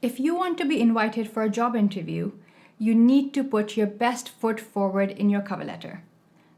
If you want to be invited for a job interview, you need to put your best foot forward in your cover letter.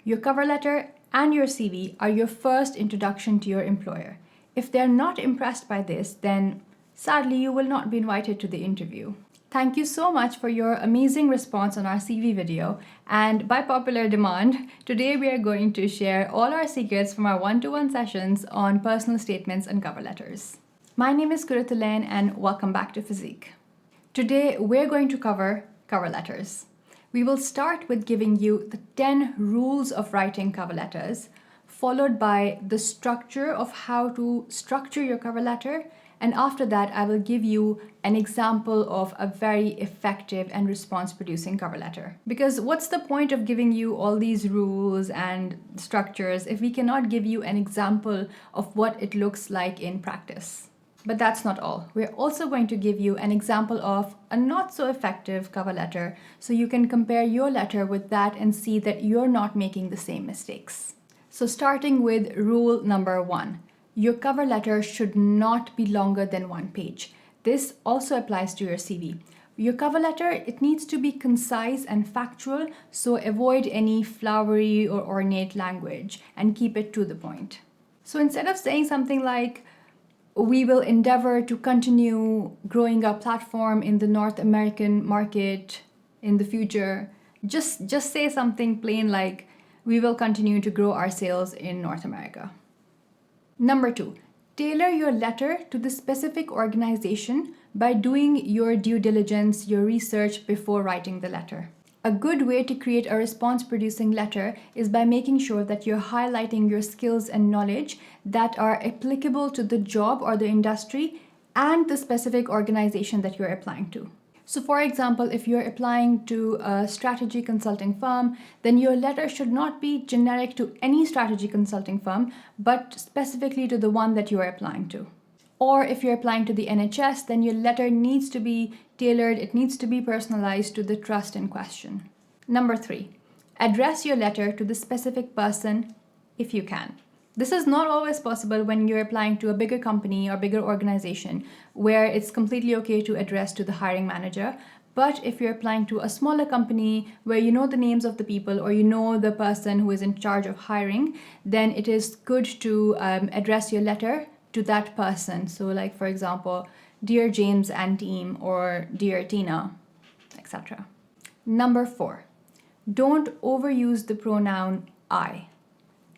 Your cover letter and your CV are your first introduction to your employer. If they're not impressed by this, then sadly you will not be invited to the interview. Thank you so much for your amazing response on our CV video, and by popular demand, today we are going to share all our secrets from our one-to-one sessions on personal statements and cover letters. My name is Kuritulain and welcome back to Physique. Today we're going to cover cover letters. We will start with giving you the 10 rules of writing cover letters, followed by the structure of how to structure your cover letter, and after that I will give you an example of a very effective and response-producing cover letter. Because what's the point of giving you all these rules and structures if we cannot give you an example of what it looks like in practice? But that's not all. We're also going to give you an example of a not so effective cover letter so you can compare your letter with that and see that you're not making the same mistakes. So starting with rule number 1, your cover letter should not be longer than 1 page. This also applies to your CV. Your cover letter, it needs to be concise and factual, so avoid any flowery or ornate language and keep it to the point. So instead of saying something like, "We will endeavor to continue growing our platform in the North American market in the future," just say something plain like, "We will continue to grow our sales in North America." Number 2, tailor your letter to the specific organization by doing your due diligence, your research before writing the letter. A good way to create a response-producing letter is by making sure that you're highlighting your skills and knowledge that are applicable to the job or the industry and the specific organization that you're applying to. So for example, if you're applying to a strategy consulting firm, then your letter should not be generic to any strategy consulting firm, but specifically to the one that you are applying to. Or if you're applying to the NHS, then your letter needs to be tailored, it needs to be personalized to the trust in question. Number 3, address your letter to the specific person if you can. This is not always possible when you're applying to a bigger company or bigger organization where it's completely okay to address to the hiring manager. But if you're applying to a smaller company where you know the names of the people or you know the person who is in charge of hiring, then it is good to address your letter to that person. So like, for example, "Dear James and team," or "Dear Tina," etc. Number 4, don't overuse the pronoun I.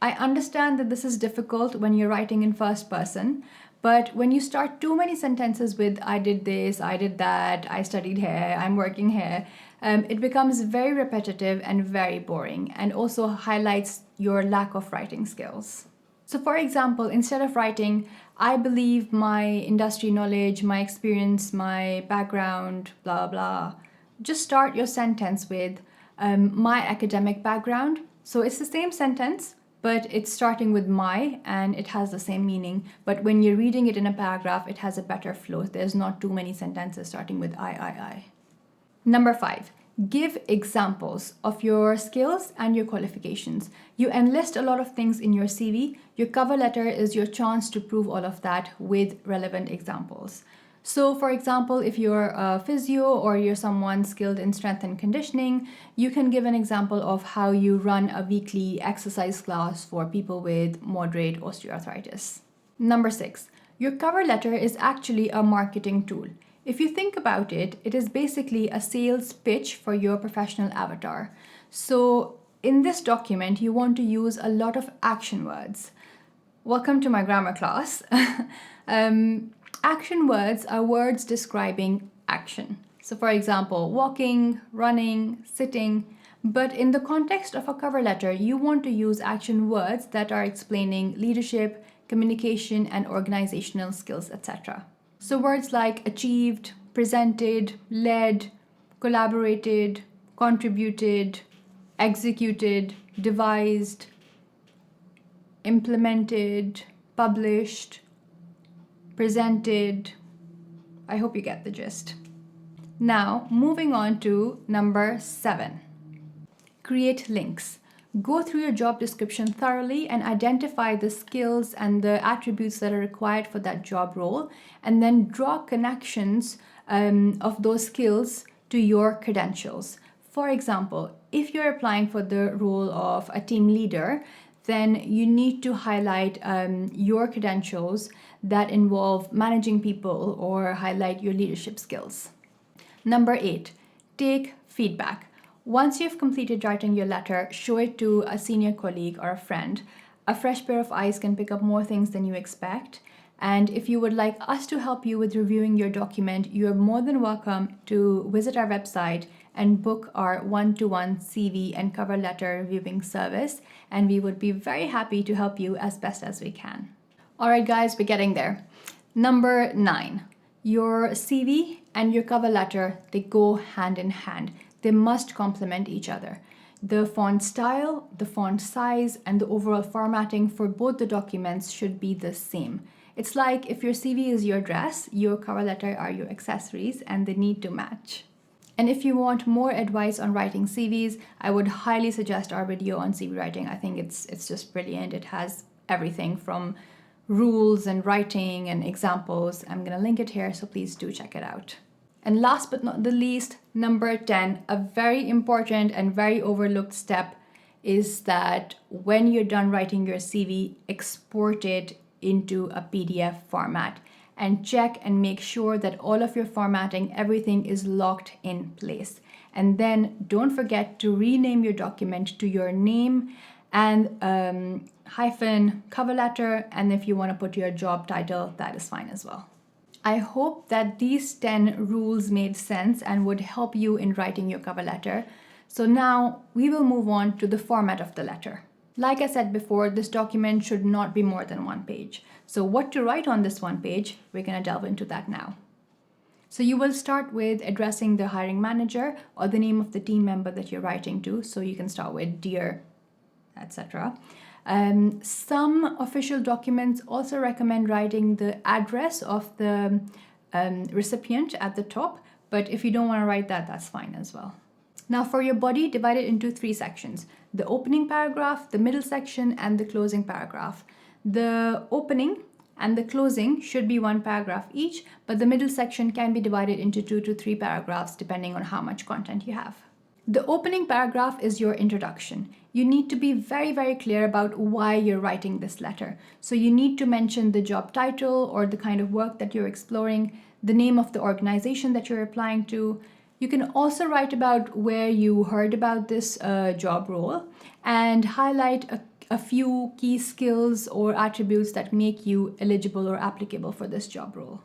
I understand that this is difficult when you're writing in first person, but when you start too many sentences with "I did this, I did that, I studied here, I'm working here," it becomes very repetitive and very boring, and also highlights your lack of writing skills. So for example, instead of writing, "I believe my industry knowledge, my experience, my background, blah, blah," just start your sentence with "my academic background." So it's the same sentence, but it's starting with "my" and it has the same meaning. But when you're reading it in a paragraph, it has a better flow. There's not too many sentences starting with I. Number 5, give examples of your skills and your qualifications. You enlist a lot of things in your CV. Your cover letter is your chance to prove all of that with relevant examples. So for example, if you're a physio or you're someone skilled in strength and conditioning, you can give an example of how you run a weekly exercise class for people with moderate osteoarthritis. Number 6, your cover letter is actually a marketing tool. If you think about it, it is basically a sales pitch for your professional avatar. So in this document, you want to use a lot of action words. Welcome to my grammar class. Action words are words describing action. So for example, walking, running, sitting. But in the context of a cover letter, you want to use action words that are explaining leadership, communication, and organizational skills, etc. So words like achieved, presented, led, collaborated, contributed, executed, devised, implemented, published, presented. I hope you get the gist. Now, moving on to number 7. Create links. Go through your job description thoroughly and identify the skills and the attributes that are required for that job role, and then draw connections of those skills to your credentials. For example, if you're applying for the role of a team leader, then you need to highlight your credentials that involve managing people or highlight your leadership skills. Number 8, take feedback. Once you've completed writing your letter, show it to a senior colleague or a friend. A fresh pair of eyes can pick up more things than you expect. And if you would like us to help you with reviewing your document, you are more than welcome to visit our website and book our one-to-one CV and cover letter reviewing service. And we would be very happy to help you as best as we can. All right, guys, we're getting there. Number 9, your CV and your cover letter, they go hand in hand. They must complement each other. The font style, the font size, and the overall formatting for both the documents should be the same. It's like if your CV is your dress, your cover letter are your accessories, and they need to match. And if you want more advice on writing CVs, I would highly suggest our video on CV writing. I think it's just brilliant. It has everything from rules and writing and examples. I'm going to link it here, so please do check it out. And last but not the least, number 10, a very important and very overlooked step is that when you're done writing your CV, export it into a PDF format and check and make sure that all of your formatting, everything is locked in place. And then don't forget to rename your document to your name and hyphen cover letter. And if you want to put your job title, that is fine as well. I hope that these 10 rules made sense and would help you in writing your cover letter. So now we will move on to the format of the letter. Like I said before, this document should not be more than 1 page. So what to write on this 1 page, we're going to delve into that now. So you will start with addressing the hiring manager or the name of the team member that you're writing to. So you can start with dear, etc. Some official documents also recommend writing the address of the recipient at the top, but if you don't want to write that, that's fine as well. Now for your body, divide it into 3 sections: the opening paragraph, the middle section, and the closing paragraph. The opening and the closing should be 1 paragraph each, but the middle section can be divided into 2 to 3 paragraphs depending on how much content you have. The opening paragraph is your introduction. You need to be very, very clear about why you're writing this letter. So you need to mention the job title or the kind of work that you're exploring, the name of the organization that you're applying to. You can also write about where you heard about this job role and highlight a few key skills or attributes that make you eligible or applicable for this job role.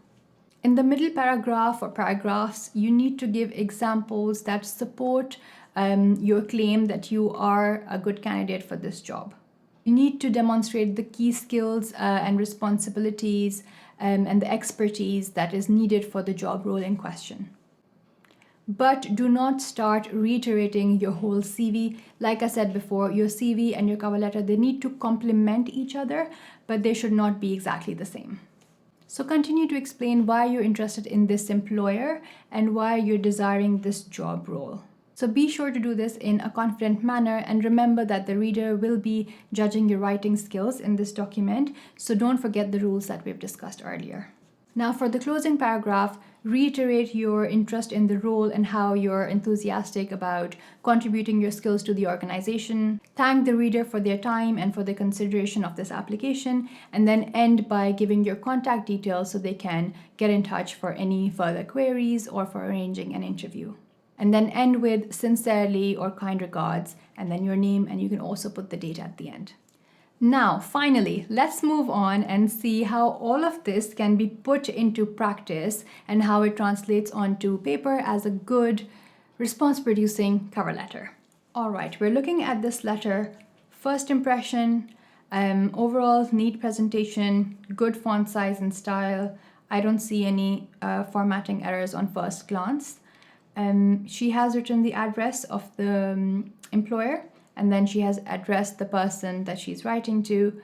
In the middle paragraph or paragraphs, you need to give examples that support your claim that you are a good candidate for this job. You need to demonstrate the key skills and responsibilities and the expertise that is needed for the job role in question. But do not start reiterating your whole CV. Like I said before, your CV and your cover letter, they need to complement each other, but they should not be exactly the same. So continue to explain why you're interested in this employer and why you're desiring this job role. So be sure to do this in a confident manner, and remember that the reader will be judging your writing skills in this document, so don't forget the rules that we've discussed earlier. Now for the closing paragraph, reiterate your interest in the role and how you're enthusiastic about contributing your skills to the organization. Thank the reader for their time and for the consideration of this application, and then end by giving your contact details so they can get in touch for any further queries or for arranging an interview. And then end with sincerely or kind regards, and then your name, and you can also put the date at the end. Now, finally, let's move on and see how all of this can be put into practice and how it translates onto paper as a good, response-producing cover letter. All right, we're looking at this letter. First impression, overall neat presentation, good font size and style. I don't see any formatting errors on first glance. She has written the address of the employer, and then she has addressed the person that she's writing to.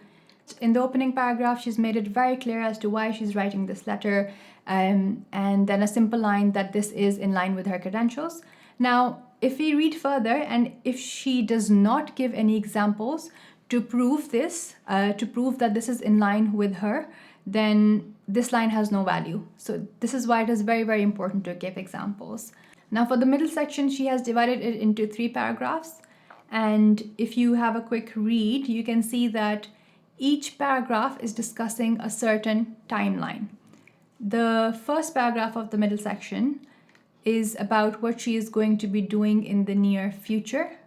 In the opening paragraph, she's made it very clear as to why she's writing this letter, and then a simple line that this is in line with her credentials. Now, if we read further, and if she does not give any examples to prove this, to prove that this is in line with her, then this line has no value. So this is why it is very, very important to give examples. Now for the middle section, she has divided it into 3 paragraphs. And if you have a quick read, you can see that each paragraph is discussing a certain timeline. The first paragraph of the middle section is about what she is going to be doing in the near future.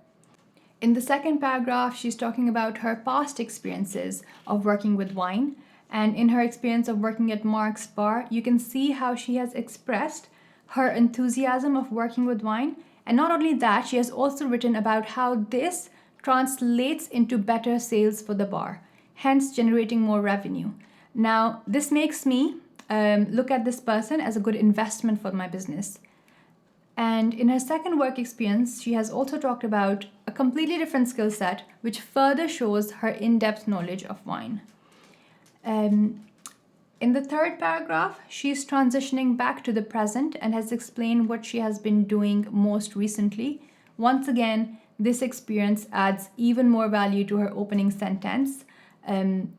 In the second paragraph, she's talking about her past experiences of working with wine. And in her experience of working at Mark's Bar, you can see how she has expressed her enthusiasm of working with wine. And not only that, she has also written about how this translates into better sales for the bar, hence generating more revenue. Now, this makes me look at this person as a good investment for my business. And in her second work experience, she has also talked about a completely different skill set, which further shows her in-depth knowledge of wine. In the third paragraph, she's transitioning back to the present and has explained what she has been doing most recently. Once again, this experience adds even more value to her opening sentence.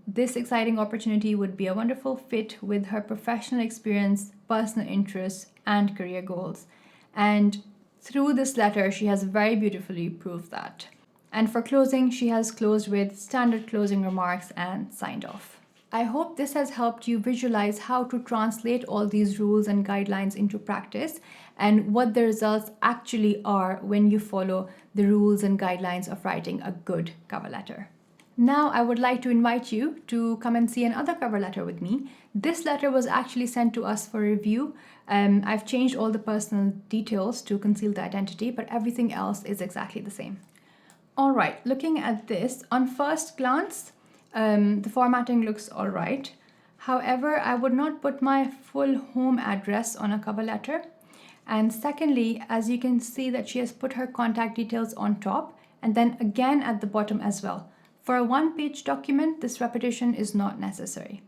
This exciting opportunity would be a wonderful fit with her professional experience, personal interests, and career goals. And through this letter, she has very beautifully proved that. And for closing, she has closed with standard closing remarks and signed off. I hope this has helped you visualize how to translate all these rules and guidelines into practice and what the results actually are when you follow the rules and guidelines of writing a good cover letter. Now I would like to invite you to come and see another cover letter with me. This letter was actually sent to us for review. I've changed all the personal details to conceal the identity, but everything else is exactly the same. All right, looking at this, on first glance, the formatting looks all right. However, I would not put my full home address on a cover letter. And secondly, as you can see that she has put her contact details on top and then again at the bottom as well. For a one-page document, this repetition is not necessary.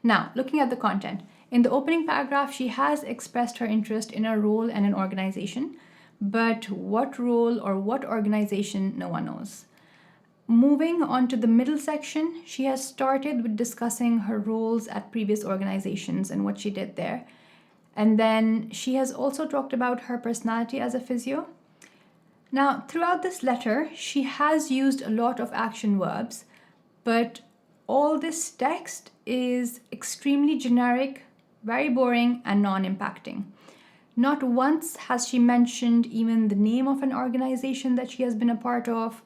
Now, looking at the content. In the opening paragraph, she has expressed her interest in a role and an organization, but what role or what organization, no one knows. Moving on to the middle section, she has started with discussing her roles at previous organizations and what she did there. And then she has also talked about her personality as a physio. Now, throughout this letter, she has used a lot of action verbs, but all this text is extremely generic, very boring, and non-impacting. Not once has she mentioned even the name of an organization that she has been a part of.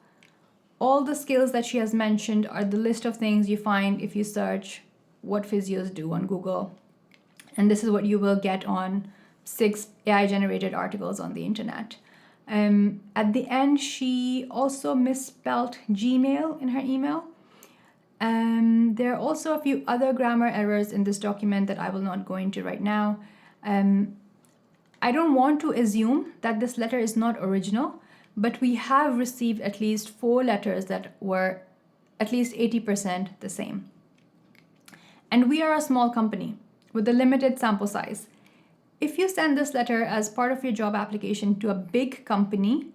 All the skills that she has mentioned are the list of things you find if you search what physios do on Google. And this is what you will get on 6 AI-generated articles on the internet. At the end, she also misspelled Gmail in her email. There are also a few other grammar errors in this document that I will not go into right now. I don't want to assume that this letter is not original, but we have received at least 4 letters that were at least 80% the same. And we are a small company with a limited sample size. If you send this letter as part of your job application to a big company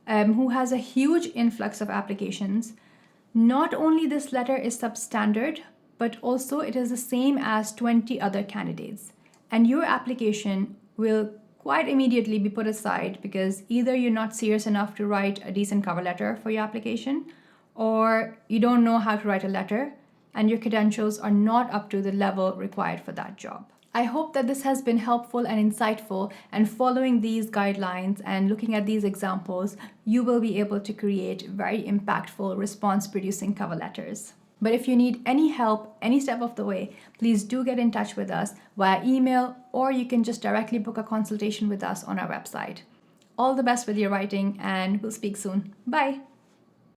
who has a huge influx of applications, not only this letter is substandard, but also it is the same as 20 other candidates. And your application will quite immediately be put aside because either you're not serious enough to write a decent cover letter for your application, or you don't know how to write a letter and your credentials are not up to the level required for that job. I hope that this has been helpful and insightful, and following these guidelines and looking at these examples, you will be able to create very impactful response-producing cover letters. But if you need any help, any step of the way, please do get in touch with us via email, or you can just directly book a consultation with us on our website. All the best with your writing, and we'll speak soon. Bye!